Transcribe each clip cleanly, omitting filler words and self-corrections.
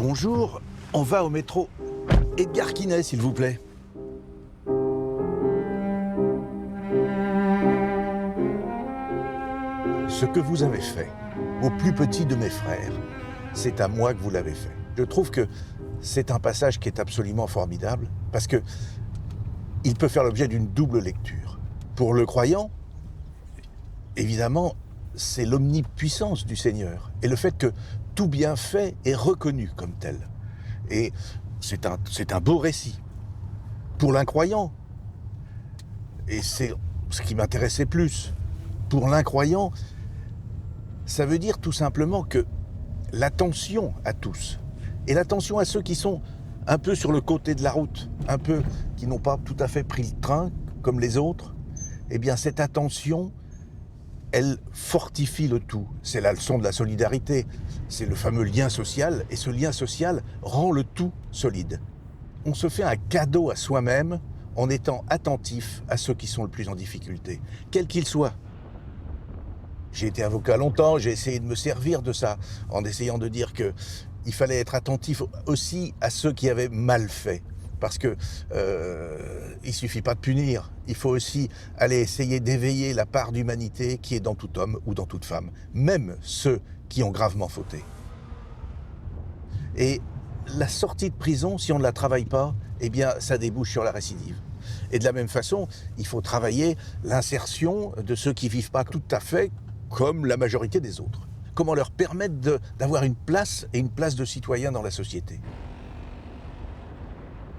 Bonjour, on va au métro Edgar Quinet, s'il vous plaît. Ce que vous avez fait au plus petit de mes frères, c'est à moi que vous l'avez fait. Je trouve que c'est un passage qui est absolument formidable parce que il peut faire l'objet d'une double lecture. Pour le croyant, évidemment, c'est l'omnipuissance du Seigneur et le fait que tout bienfait est reconnu comme tel. Et c'est un beau récit. Pour l'incroyant, et c'est ce qui m'intéressait plus, pour l'incroyant, ça veut dire tout simplement que l'attention à tous, et l'attention à ceux qui sont un peu sur le côté de la route, un peu qui n'ont pas tout à fait pris le train comme les autres, eh bien cette attention, elle fortifie le tout. C'est la leçon de la solidarité, c'est le fameux lien social, et ce lien social rend le tout solide. On se fait un cadeau à soi-même en étant attentif à ceux qui sont le plus en difficulté, quels qu'ils soient. J'ai été avocat longtemps, j'ai essayé de me servir de ça, en essayant de dire qu'il fallait être attentif aussi à ceux qui avaient mal fait. Parce que il suffit pas de punir, il faut aussi aller essayer d'éveiller la part d'humanité qui est dans tout homme ou dans toute femme, même ceux qui ont gravement fauté. Et la sortie de prison, si on ne la travaille pas, eh bien ça débouche sur la récidive. Et de la même façon, il faut travailler l'insertion de ceux qui vivent pas tout à fait comme la majorité des autres. Comment leur permettre d'avoir une place et une place de citoyen dans la société.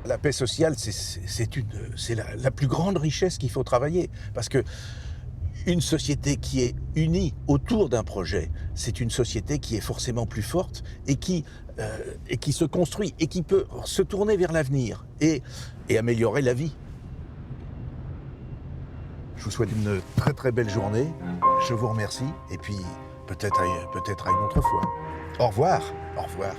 La paix sociale, c'est la plus grande richesse qu'il faut travailler. Parce que une société qui est unie autour d'un projet, c'est une société qui est forcément plus forte et qui se construit et qui peut se tourner vers l'avenir et améliorer la vie. Je vous souhaite une très très belle journée. Je vous remercie et puis peut-être à une autre fois. Au revoir. Au revoir.